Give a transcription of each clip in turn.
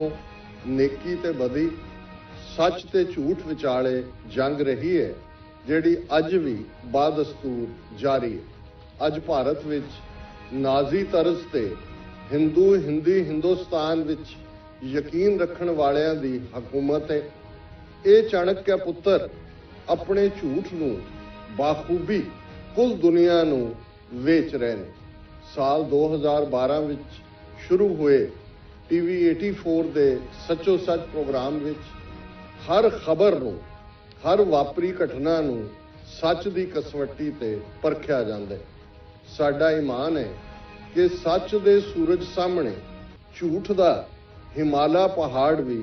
नेकी ते बदी, सच ते झूठ विचाले जंग रही है, जिहड़ी अज भी बादस्तूर जारी है। अज भारत विच नाजी तरज ते हिंदू हिंदी हिंदुस्तान विच यकीन रखण वालियां दी हकूमत है। ये चाणक्य पुत्र अपने झूठ नूं बाखूबी कुल दुनिया नूं वेच रहे हैं। साल 2012 विच शुरू हुए TV 84 ਦੇ ਸੱਚੋ ਸੱਚ ਪ੍ਰੋਗਰਾਮ ਵਿੱਚ ਹਰ ਖਬਰ ਨੂੰ, ਹਰ ਵਾਪਰੀ ਘਟਨਾ ਨੂੰ ਸੱਚ ਦੀ ਕਸਵੱਟੀ ਤੇ ਪਰਖਿਆ ਜਾਂਦਾ ਹੈ। ਸਾਡਾ ਈਮਾਨ ਹੈ ਕਿ ਸੱਚ ਦੇ ਸੂਰਜ ਸਾਹਮਣੇ ਝੂਠ ਦਾ ਹਿਮਾਲਾ ਪਹਾੜ ਵੀ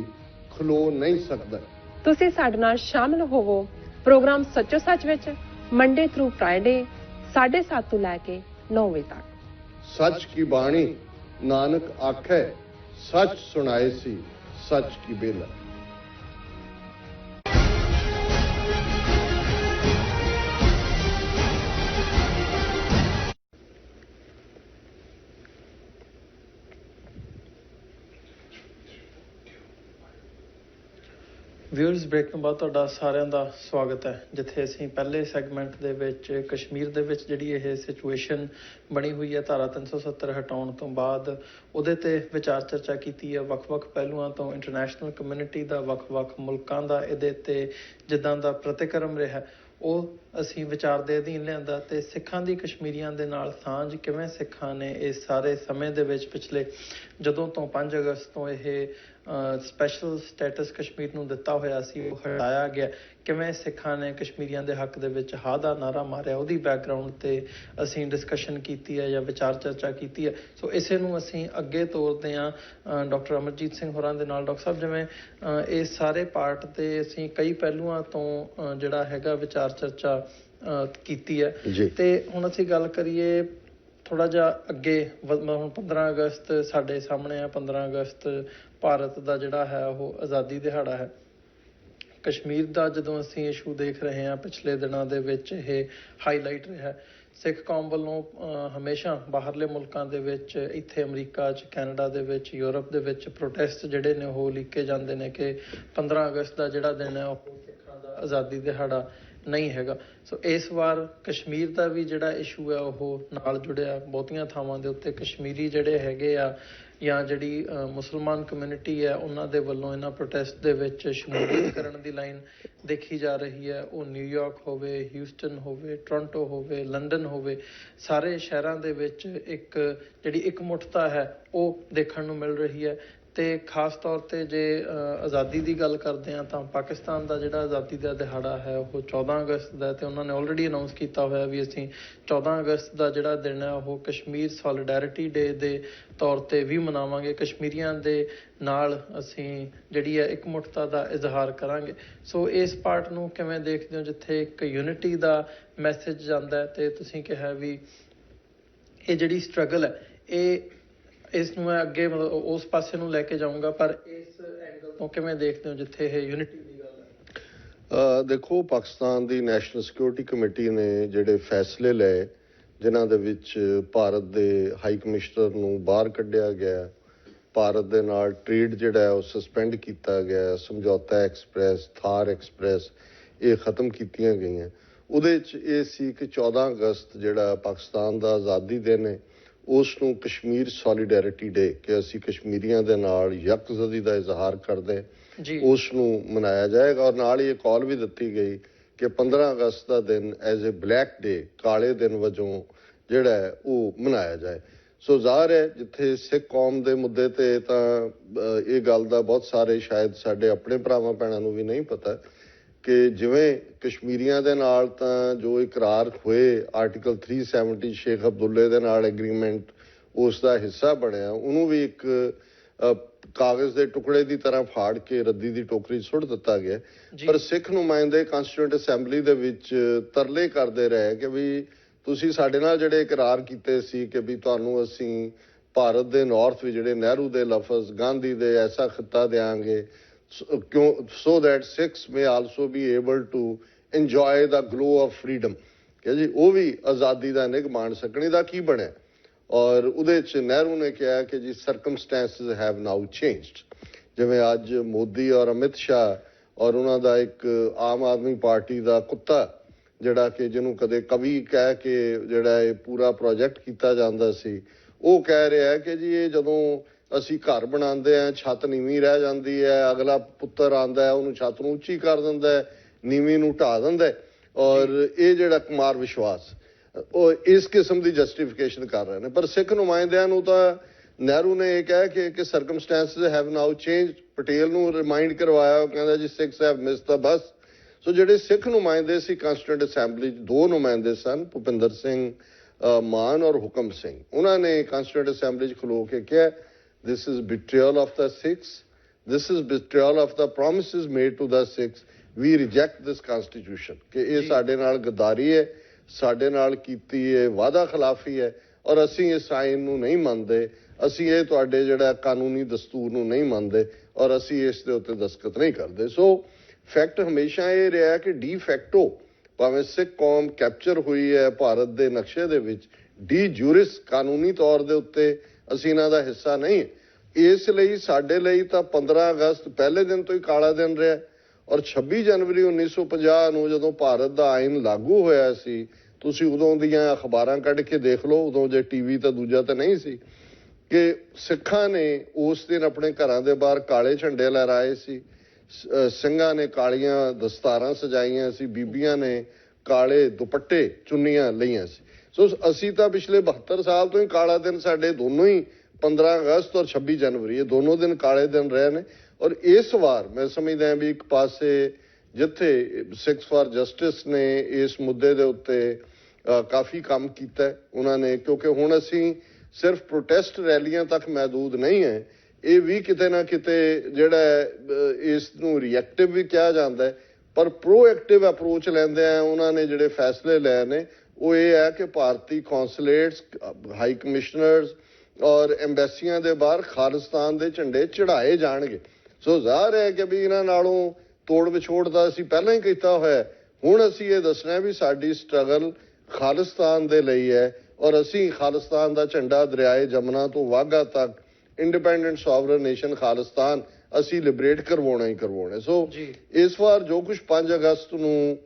ਖਲੋ ਨਹੀਂ ਸਕਦਾ। ਤੁਸੀਂ ਸਾਡੇ ਨਾਲ ਸ਼ਾਮਲ ਹੋਵੋ ਪ੍ਰੋਗਰਾਮ ਸੱਚੋ ਸੱਚ ਵਿੱਚ ਮੰਡੇ ਥਰੂ ਫਰਾਈਡੇ 7:30 ਤੋਂ ਲੈ ਕੇ 9 ਵਜੇ ਤੱਕ। ਸੱਚ ਕੀ ਬਾਣੀ ਨਾਨਕ ਆਖੇ, सच सुनाए सी सच की बेला। ਵਿਊਅਰਸ, ਬ੍ਰੇਕ ਤੋਂ ਬਾਅਦ ਤੁਹਾਡਾ ਸਾਰਿਆਂ ਦਾ ਸਵਾਗਤ ਹੈ, ਜਿੱਥੇ ਅਸੀਂ ਪਹਿਲੇ ਸੈਗਮੈਂਟ ਦੇ ਵਿੱਚ ਕਸ਼ਮੀਰ ਦੇ ਵਿੱਚ ਜਿਹੜੀ ਇਹ ਸਿਚੁਏਸ਼ਨ ਬਣੀ ਹੋਈ ਹੈ ਧਾਰਾ 370 ਹਟਾਉਣ ਤੋਂ ਬਾਅਦ ਉਹਦੇ ਤੇ ਵਿਚਾਰ ਚਰਚਾ ਕੀਤੀ ਹੈ ਵੱਖ-ਵੱਖ ਪਹਿਲੂਆਂ ਤੋਂ। ਇੰਟਰਨੈਸ਼ਨਲ ਕਮਿਊਨਿਟੀ ਦਾ, ਵੱਖ-ਵੱਖ ਮੁਲਕਾਂ ਦਾ ਇਹਦੇ ਤੇ ਜਿੱਦਾਂ ਦਾ ਪ੍ਰਤੀਕਰਮ ਰਿਹਾ ਉਹ ਅਸੀਂ ਵਿਚਾਰ ਦੇ ਅਧੀਨ ਲਿਆਂਦਾ, ਤੇ ਸਿੱਖਾਂ ਦੀ ਕਸ਼ਮੀਰੀਆਂ ਦੇ ਨਾਲ ਸਾਂਝ ਕਿਵੇਂ ਸਿੱਖਾਂ ਨੇ ਇਸ ਸਾਰੇ ਸਮੇਂ ਦੇ ਵਿੱਚ ਪਿਛਲੇ ਜਦੋਂ ਤੋਂ 5 ਅਗਸਤ ਤੋਂ ਇਹ ਸਪੈਸ਼ਲ ਸਟੇਟਸ ਕਸ਼ਮੀਰ ਨੂੰ ਦਿੱਤਾ ਹੋਇਆ ਸੀ ਉਹ ਹਟਾਇਆ ਗਿਆ, ਕਿਵੇਂ ਸਿੱਖਾਂ ਨੇ ਕਸ਼ਮੀਰੀਆਂ ਦੇ ਹੱਕ ਦੇ ਵਿੱਚ ਹਾਂ ਦਾ ਨਾਅਰਾ ਮਾਰਿਆ, ਉਹਦੀ ਬੈਕਗਰਾਊਂਡ ਤੇ ਅਸੀਂ ਡਿਸਕਸ਼ਨ ਕੀਤੀ ਹੈ ਜਾਂ ਵਿਚਾਰ ਚਰਚਾ ਕੀਤੀ ਹੈ। ਸੋ ਇਸੇ ਨੂੰ ਅਸੀਂ ਅੱਗੇ ਤੋਰਦੇ ਹਾਂ ਡਾਕਟਰ ਅਮਰਜੀਤ ਸਿੰਘ ਹੋਰਾਂ ਦੇ ਨਾਲ। ਡਾਕਟਰ ਸਾਹਿਬ, ਜਿਵੇਂ ਇਸ ਸਾਰੇ ਪਾਰਟ ਤੇ ਅਸੀਂ ਕਈ ਪਹਿਲੂਆਂ ਤੋਂ ਜਿਹੜਾ ਹੈਗਾ ਵਿਚਾਰ ਚਰਚਾ ਕੀਤੀ ਹੈ, ਤੇ ਹੁਣ ਅਸੀਂ ਗੱਲ ਕਰੀਏ ਥੋੜਾ ਜਿਹਾ ਅੱਗੇ। ਹੁਣ 15 ਅਗਸਤ ਸਾਡੇ ਸਾਹਮਣੇ ਆ। 15 ਅਗਸਤ ਭਾਰਤ ਦਾ ਜਿਹੜਾ ਹੈ ਉਹ ਆਜ਼ਾਦੀ ਦਿਹਾੜਾ ਹੈ। ਕਸ਼ਮੀਰ ਦਾ ਜਦੋਂ ਅਸੀਂ ਇਸ਼ੂ ਦੇਖ ਰਹੇ ਹਾਂ ਪਿਛਲੇ ਦਿਨਾਂ ਦੇ ਵਿੱਚ ਇਹ ਹਾਈਲਾਈਟ ਰਿਹਾ। ਸਿੱਖ ਕੌਮ ਵੱਲੋਂ ਹਮੇਸ਼ਾ ਬਾਹਰਲੇ ਮੁਲਕਾਂ ਦੇ ਵਿੱਚ, ਇੱਥੇ ਅਮਰੀਕਾ 'ਚ, ਕੈਨੇਡਾ ਦੇ ਵਿੱਚ, ਯੂਰਪ ਦੇ ਵਿੱਚ ਪ੍ਰੋਟੈਸਟ ਜਿਹੜੇ ਨੇ ਉਹ ਲੀਕੇ ਜਾਂਦੇ ਨੇ ਕਿ 15 ਅਗਸਤ ਦਾ ਜਿਹੜਾ ਦਿਨ ਹੈ ਉਹ ਸਿੱਖਾਂ ਦਾ ਆਜ਼ਾਦੀ ਦਿਹਾੜਾ ਨਹੀਂ ਹੈਗਾ। ਸੋ ਇਸ ਵਾਰ ਕਸ਼ਮੀਰ ਦਾ ਵੀ ਜਿਹੜਾ ਇਸ਼ੂ ਹੈ ਉਹ ਨਾਲ ਜੁੜਿਆ। ਬਹੁਤੀਆਂ ਥਾਵਾਂ ਦੇ ਉੱਤੇ ਕਸ਼ਮੀਰੀ ਜਿਹੜੇ ਹੈਗੇ ਆ ਜਾਂ ਜਿਹੜੀ ਮੁਸਲਮਾਨ ਕਮਿਊਨਿਟੀ ਹੈ ਉਹਨਾਂ ਦੇ ਵੱਲੋਂ ਇਹਨਾਂ ਪ੍ਰੋਟੈਸਟ ਦੇ ਵਿੱਚ ਸ਼ਮੂਲੀਅਤ ਕਰਨ ਦੀ ਲਾਈਨ ਦੇਖੀ ਜਾ ਰਹੀ ਹੈ। ਉਹ ਨਿਊਯਾਰਕ ਹੋਵੇ, ਹਿਊਸਟਨ ਹੋਵੇ, ਟੋਰਾਂਟੋ ਹੋਵੇ, ਲੰਡਨ ਹੋਵੇ, ਸਾਰੇ ਸ਼ਹਿਰਾਂ ਦੇ ਵਿੱਚ ਇੱਕ ਜਿਹੜੀ ਇਕਮੁੱਠਤਾ ਹੈ ਉਹ ਦੇਖਣ ਨੂੰ ਮਿਲ ਰਹੀ ਹੈ। ਤੇ ਖਾਸ ਤੌਰ ਤੇ ਜੇ ਆਜ਼ਾਦੀ ਦੀ ਗੱਲ ਕਰਦੇ ਹਾਂ ਤਾਂ ਪਾਕਿਸਤਾਨ ਦਾ ਜਿਹੜਾ ਆਜ਼ਾਦੀ ਦਾ ਦਿਹਾੜਾ ਹੈ ਉਹ 14 ਅਗਸਤ ਦਾ, ਤੇ ਉਹਨਾਂ ਨੇ ਆਲਰੇਡੀ ਅਨਾਊਂਸ ਕੀਤਾ ਹੋਇਆ ਵੀ ਅਸੀਂ 14 ਅਗਸਤ ਦਾ ਜਿਹੜਾ ਦਿਨ ਹੈ ਉਹ ਕਸ਼ਮੀਰ ਸੋਲੀਡੈਰਿਟੀ ਡੇ ਦੇ ਤੌਰ ਤੇ ਵੀ ਮਨਾਵਾਂਗੇ। ਕਸ਼ਮੀਰੀਆਂ ਦੇ ਨਾਲ ਅਸੀਂ ਜਿਹੜੀ ਹੈ ਇਕਮੁੱਠਤਾ ਦਾ ਇਜ਼ਹਾਰ ਕਰਾਂਗੇ। ਸੋ ਇਸ ਪਾਰਟ ਨੂੰ ਕਿਵੇਂ ਦੇਖਦੇ ਹੋ, ਜਿੱਥੇ ਇੱਕ ਯੂਨਿਟੀ ਦਾ ਮੈਸੇਜ ਜਾਂਦਾ ਹੈ, ਤੇ ਤੁਸੀਂ ਕਿਹਾ ਵੀ ਇਹ ਜਿਹੜੀ ਸਟਰਗਲ ਹੈ ਇਹ ਇਸ ਨੂੰ ਮੈਂ ਅੱਗੇ ਮਤਲਬ ਉਸ ਪਾਸੇ ਨੂੰ ਲੈ ਕੇ ਜਾਊਂਗਾ, ਪਰ ਇਸ ਐਂਗਲ ਤੋਂ ਕਿਵੇਂ ਦੇਖਦੇ ਹੋ ਜਿੱਥੇ ਇਹ ਯੂਨਿਟੀ ਦੀ ਗੱਲ ਹੈ? ਦੇਖੋ, ਪਾਕਿਸਤਾਨ ਦੀ ਨੈਸ਼ਨਲ ਸਿਕਿਉਰਿਟੀ ਕਮੇਟੀ ਨੇ ਜਿਹੜੇ ਫੈਸਲੇ ਲਏ ਜਿਨ੍ਹਾਂ ਦੇ ਵਿੱਚ ਭਾਰਤ ਦੇ ਹਾਈ ਕਮਿਸ਼ਨਰ ਨੂੰ ਬਾਹਰ ਕੱਢਿਆ ਗਿਆ, ਭਾਰਤ ਦੇ ਨਾਲ ਟ੍ਰੇਡ ਜਿਹੜਾ ਹੈ ਉਹ ਸਸਪੈਂਡ ਕੀਤਾ ਗਿਆ, ਸਮਝੌਤਾ ਐਕਸਪ੍ਰੈਸ, ਥਾਰ ਐਕਸਪ੍ਰੈਸ ਇਹ ਖਤਮ ਕੀਤੀਆਂ ਗਈਆਂ। ਉਹਦੇ 'ਚ ਇਹ ਸੀ ਕਿ 14 ਅਗਸਤ ਜਿਹੜਾ ਪਾਕਿਸਤਾਨ ਦਾ ਆਜ਼ਾਦੀ ਦਿਨ ਹੈ ਉਸ ਨੂੰ ਕਸ਼ਮੀਰ ਸੋਲੀਡੈਰਿਟੀ ਡੇ, ਕਿ ਅਸੀਂ ਕਸ਼ਮੀਰੀਆਂ ਦੇ ਨਾਲ ਯਕਜਹਿਤੀ ਦਾ ਇਜ਼ਹਾਰ ਕਰਦੇ ਉਸ ਨੂੰ ਮਨਾਇਆ ਜਾਏਗਾ। ਔਰ ਨਾਲ ਹੀ ਇਹ ਕਾਲ ਵੀ ਦਿੱਤੀ ਗਈ ਕਿ 15 ਅਗਸਤ ਦਾ ਦਿਨ ਐਜ਼ ਏ ਬਲੈਕ ਡੇ, ਕਾਲੇ ਦਿਨ ਵਜੋਂ ਜਿਹੜਾ ਹੈ ਉਹ ਮਨਾਇਆ ਜਾਏ। ਸੋ ਜ਼ਾਹਰ ਹੈ ਜਿੱਥੇ ਸਿੱਖ ਕੌਮ ਦੇ ਮੁੱਦੇ ਤੇ ਤਾਂ ਇਹ ਗੱਲ ਦਾ ਬਹੁਤ ਸਾਰੇ ਸ਼ਾਇਦ ਸਾਡੇ ਆਪਣੇ ਭਰਾਵਾਂ ਭੈਣਾਂ ਨੂੰ ਵੀ ਨਹੀਂ ਪਤਾ ਕਿ ਜਿਵੇਂ ਕਸ਼ਮੀਰੀਆਂ ਦੇ ਨਾਲ ਤਾਂ ਜੋ ਇਕਰਾਰ ਹੋਏ ਆਰਟੀਕਲ 370 ਸ਼ੇਖ ਅਬਦੁੱਲੇ ਦੇ ਨਾਲ ਐਗਰੀਮੈਂਟ ਉਸ ਦਾ ਹਿੱਸਾ ਬਣਿਆ, ਉਹਨੂੰ ਵੀ ਇੱਕ ਕਾਗਜ਼ ਦੇ ਟੁਕੜੇ ਦੀ ਤਰ੍ਹਾਂ ਫਾੜ ਕੇ ਰੱਦੀ ਦੀ ਟੋਕਰੀ 'ਚ ਸੁੱਟ ਦਿੱਤਾ ਗਿਆ। ਪਰ ਸਿੱਖ ਨੁਮਾਇੰਦੇ ਕਾਂਸਟੀਟਿਊਐਂਟ ਅਸੈਂਬਲੀ ਦੇ ਵਿੱਚ ਤਰਲੇ ਕਰਦੇ ਰਹੇ ਕਿ ਵੀ ਤੁਸੀਂ ਸਾਡੇ ਨਾਲ ਜਿਹੜੇ ਇਕਰਾਰ ਕੀਤੇ ਸੀ ਕਿ ਵੀ ਤੁਹਾਨੂੰ ਅਸੀਂ ਭਾਰਤ ਦੇ ਨਾਰਥ ਵਿੱਚ ਜਿਹੜੇ ਨਹਿਰੂ ਦੇ ਲਫ਼ਜ਼, ਗਾਂਧੀ ਦੇ ਐਸਾ ਖਿੱਤਾ ਦਿਆਂਗੇ so that Sikhs may also be able to enjoy the glow of freedom, ਕਿ ਜੀ ਉਹ ਵੀ ਆਜ਼ਾਦੀ ਦਾ ਨਿੱਘ ਮਾਣ ਸਕਣੀ ਦਾ ਕੀ ਬਣਿਆ। ਔਰ ਉਹਦੇ 'ਚ ਨਹਿਰੂ ਨੇ ਕਿਹਾ ਕਿ ਜੀ ਸਰਕਮਸਟੈਂਸਿਸ ਹੈਵ ਨਾਊ ਚੇਂਜਡ, ਜਿਵੇਂ ਅੱਜ ਮੋਦੀ ਔਰ ਅਮਿਤ ਸ਼ਾਹ ਔਰ ਉਹਨਾਂ ਦਾ ਇੱਕ ਆਮ ਆਦਮੀ ਪਾਰਟੀ ਦਾ ਕੁੱਤਾ ਜਿਹੜਾ ਕਿ ਜਿਹਨੂੰ ਕਦੇ ਕਵੀ ਕਹਿ ਕੇ ਜਿਹੜਾ ਇਹ ਪੂਰਾ ਪ੍ਰੋਜੈਕਟ ਕੀਤਾ ਜਾਂਦਾ ਸੀ, ਉਹ ਕਹਿ ਰਿਹਾ ਕਿ ਜੀ ਇਹ ਜਦੋਂ ਅਸੀਂ ਘਰ ਬਣਾਉਂਦੇ ਹਾਂ ਛੱਤ ਨੀਵੀਂ ਰਹਿ ਜਾਂਦੀ ਹੈ, ਅਗਲਾ ਪੁੱਤਰ ਆਉਂਦਾ ਹੈ ਉਹਨੂੰ ਛੱਤ ਨੂੰ ਉੱਚੀ ਕਰ ਦਿੰਦਾ ਹੈ, ਨੀਵੀਂ ਨੂੰ ਢਾਹ ਦਿੰਦਾ ਹੈ। ਔਰ ਇਹ ਜਿਹੜਾ ਕੁਮਾਰ ਵਿਸ਼ਵਾਸ ਉਹ ਇਸ ਕਿਸਮ ਦੀ ਜਸਟੀਫਿਕੇਸ਼ਨ ਕਰ ਰਹੇ ਨੇ। ਪਰ ਸਿੱਖ ਨੁਮਾਇੰਦਿਆਂ ਨੂੰ ਤਾਂ ਨਹਿਰੂ ਨੇ ਇਹ ਕਹਿ ਕਿ circumstances have now change, Patel ਨੂੰ ਰਿਮਾਈਂਡ ਕਰਵਾਇਆ, ਉਹ ਕਹਿੰਦਾ ਜੀ ਸਿੱਖਸ ਹੈਵ ਮਿਸ ਦਾ ਬਸ। ਸੋ ਜਿਹੜੇ ਸਿੱਖ ਨੁਮਾਇੰਦੇ ਸੀ ਕਾਂਸਟੀਟਿਊਂਟ ਅਸੈਂਬਲੀ 'ਚ, ਦੋ ਨੁਮਾਇੰਦੇ ਸਨ, ਭੁਪਿੰਦਰ ਸਿੰਘ ਮਾਨ ਔਰ ਹੁਕਮ ਸਿੰਘ, ਉਹਨਾਂ ਨੇ ਕਾਂਸਟੀਟਿਊਂਟ ਅਸੈਂਬਲੀ 'ਚ ਖਲੋ ਕੇ ਕਿਹਾ this is betrayal of the Sikhs, this is betrayal of the promises made to the Sikhs, we reject this constitution, ਕਿ ਇਹ ਸਾਡੇ ਨਾਲ ਗਦਾਰੀ ਹੈ, ਸਾਡੇ ਨਾਲ ਕੀਤੀ ਇਹ ਵਾਅਦਾ ਖਿਲਾਫੀ ਹੈ ਔਰ ਅਸੀਂ ਇਸ ਆਇਨ ਨੂੰ ਨਹੀਂ ਮੰਨਦੇ, ਅਸੀਂ ਇਹ ਤੁਹਾਡੇ ਜਿਹੜਾ ਕਾਨੂੰਨੀ ਦਸਤੂਰ ਨੂੰ ਨਹੀਂ ਮੰਨਦੇ ਔਰ ਅਸੀਂ ਇਸ ਦੇ ਉੱਤੇ ਦਸਤਖਤ ਨਹੀਂ ਕਰਦੇ। ਸੋ ਫੈਕਟ ਹਮੇਸ਼ਾ ਇਹ ਰਿਹਾ ਕਿ ਡੀ ਫੈਕਟੋ ਭਾਵੇਂ ਸਿੱਖ ਕੌਮ ਕੈਪਚਰ ਹੋਈ ਹੈ ਭਾਰਤ ਦੇ ਨਕਸ਼ੇ ਦੇ ਵਿੱਚ, ਡੀ ਜੂਰਿਸ ਕਾਨੂੰਨੀ ਤੌਰ ਦੇ ਉੱਤੇ ਅਸੀਂ ਇਹਨਾਂ ਦਾ ਹਿੱਸਾ ਨਹੀਂ। ਇਸ ਲਈ ਸਾਡੇ ਲਈ ਤਾਂ 15 ਅਗਸਤ ਪਹਿਲੇ ਦਿਨ ਤੋਂ ਹੀ ਕਾਲਾ ਦਿਨ ਰਿਹਾ ਔਰ 26 ਜਨਵਰੀ 1950 ਨੂੰ ਜਦੋਂ ਭਾਰਤ ਦਾ ਆਇਨ ਲਾਗੂ ਹੋਇਆ ਸੀ, ਤੁਸੀਂ ਉਦੋਂ ਦੀਆਂ ਅਖਬਾਰਾਂ ਕੱਢ ਕੇ ਦੇਖ ਲਓ, ਉਦੋਂ ਜੇ ਟੀਵੀ ਤਾਂ ਦੂਜਾ ਤਾਂ ਨਹੀਂ ਸੀ, ਕਿ ਸਿੱਖਾਂ ਨੇ ਉਸ ਦਿਨ ਆਪਣੇ ਘਰਾਂ ਦੇ ਬਾਹਰ ਕਾਲੇ ਝੰਡੇ ਲਹਿਰਾਏ ਸੀ, ਸਿੰਘਾਂ ਨੇ ਕਾਲੀਆਂ ਦਸਤਾਰਾਂ ਸਜਾਈਆਂ ਸੀ, ਬੀਬੀਆਂ ਨੇ ਕਾਲੇ ਦੁਪੱਟੇ ਚੁੰਨੀਆਂ ਲਈਆਂ ਸੀ। ਸੋ ਅਸੀਂ ਤਾਂ ਪਿਛਲੇ 72 ਸਾਲ ਤੋਂ ਹੀ ਕਾਲਾ ਦਿਨ ਸਾਡੇ ਦੋਨੋਂ ਹੀ 15 ਅਗਸਤ ਔਰ 26 ਜਨਵਰੀ ਇਹ ਦੋਨੋਂ ਦਿਨ ਕਾਲੇ ਦਿਨ ਰਹੇ ਨੇ। ਔਰ ਇਸ ਵਾਰ ਮੈਂ ਸਮਝਦਾ ਵੀ ਇੱਕ ਪਾਸੇ ਜਿੱਥੇ ਸਿੱਖਸ ਫਾਰ ਜਸਟਿਸ ਨੇ ਇਸ ਮੁੱਦੇ ਦੇ ਉੱਤੇ ਕਾਫੀ ਕੰਮ ਕੀਤਾ ਉਹਨਾਂ ਨੇ, ਕਿਉਂਕਿ ਹੁਣ ਅਸੀਂ ਸਿਰਫ ਪ੍ਰੋਟੈਸਟ ਰੈਲੀਆਂ ਤੱਕ ਮਹਿਦੂਦ ਨਹੀਂ ਹੈ, ਇਹ ਵੀ ਕਿਤੇ ਨਾ ਕਿਤੇ ਜਿਹੜਾ ਇਸ ਨੂੰ ਰਿਐਕਟਿਵ ਵੀ ਕਿਹਾ ਜਾਂਦਾ ਪਰ ਪ੍ਰੋਐਕਟਿਵ ਅਪਰੋਚ ਲੈਂਦੇ ਆ ਉਹਨਾਂ ਨੇ ਜਿਹੜੇ ਫੈਸਲੇ ਲਏ ਨੇ ਉਹ ਇਹ ਹੈ ਕਿ ਭਾਰਤੀ ਕੌਂਸੂਲੇਟਸ, ਹਾਈ ਕਮਿਸ਼ਨਰਸ ਔਰ ਐਮਬੈਸੀਆਂ ਦੇ ਬਾਹਰ ਖਾਲਿਸਤਾਨ ਦੇ ਝੰਡੇ ਚੜਾਏ ਜਾਣਗੇ। ਸੋ ਜ਼ਾਹਰ ਹੈ ਕਿ ਵੀ ਇਹਨਾਂ ਨਾਲੋਂ ਤੋੜ ਵਿਛੋੜ ਦਾ ਅਸੀਂ ਪਹਿਲਾਂ ਹੀ ਕੀਤਾ ਹੋਇਆ, ਹੁਣ ਅਸੀਂ ਇਹ ਦੱਸਣਾ ਵੀ ਸਾਡੀ ਸਟਰਗਲ ਖਾਲਿਸਤਾਨ ਦੇ ਲਈ ਹੈ ਔਰ ਅਸੀਂ ਖਾਲਿਸਤਾਨ ਦਾ ਝੰਡਾ ਦਰਿਆਏ ਜਮਨਾ ਤੋਂ ਵਾਘਾ ਤੱਕ ਇੰਡੀਪੈਂਡੈਂਟ ਸੋਵਰਨ ਨੇਸ਼ਨ ਖਾਲਿਸਤਾਨ ਅਸੀਂ ਲਿਬਰੇਟ ਕਰਵਾਉਣਾ ਹੀ ਕਰਵਾਉਣਾ। ਸੋ ਇਸ ਵਾਰ ਜੋ ਕੁਝ 5 ਅਗਸਤ ਨੂੰ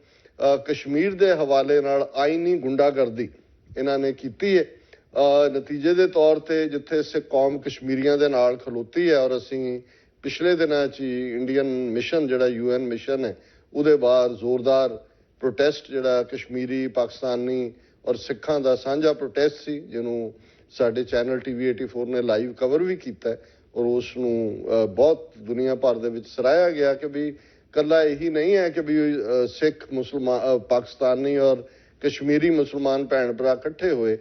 ਕਸ਼ਮੀਰ ਦੇ ਹਵਾਲੇ ਨਾਲ ਆਈਨੀ ਗੁੰਡਾਗਰਦੀ ਇਹਨਾਂ ਨੇ ਕੀਤੀ ਹੈ, ਨਤੀਜੇ ਦੇ ਤੌਰ ਤੇ ਜਿੱਥੇ ਸਿੱਖ ਕੌਮ ਕਸ਼ਮੀਰੀਆਂ ਦੇ ਨਾਲ ਖਲੋਤੀ ਹੈ ਔਰ ਅਸੀਂ ਪਿਛਲੇ ਦਿਨਾਂ 'ਚ ਹੀ ਇੰਡੀਅਨ ਮਿਸ਼ਨ ਜਿਹੜਾ UN ਮਿਸ਼ਨ ਹੈ ਉਹਦੇ ਬਾਅਦ ਜ਼ੋਰਦਾਰ ਪ੍ਰੋਟੈਸਟ ਜਿਹੜਾ ਕਸ਼ਮੀਰੀ ਪਾਕਿਸਤਾਨੀ ਔਰ ਸਿੱਖਾਂ ਦਾ ਸਾਂਝਾ ਪ੍ਰੋਟੈਸਟ ਸੀ, ਜਿਹਨੂੰ ਸਾਡੇ ਚੈਨਲ TV 84 ਨੇ ਲਾਈਵ ਕਵਰ ਵੀ ਕੀਤਾ ਔਰ ਉਸ ਨੂੰ ਬਹੁਤ ਦੁਨੀਆ ਭਰ ਦੇ ਵਿੱਚ ਸਰਾਹਿਆ ਗਿਆ ਕਿ ਵੀ ਕੱਲਾ ਇਹੀ ਨਹੀਂ ਹੈ ਕਿ ਵੀ ਸਿੱਖ ਮੁਸਲਮਾਨ ਪਾਕਿਸਤਾਨੀ ਔਰ ਕਸ਼ਮੀਰੀ ਮੁਸਲਮਾਨ ਭੈਣ ਭਰਾ ਇਕੱਠੇ ਹੋਏ,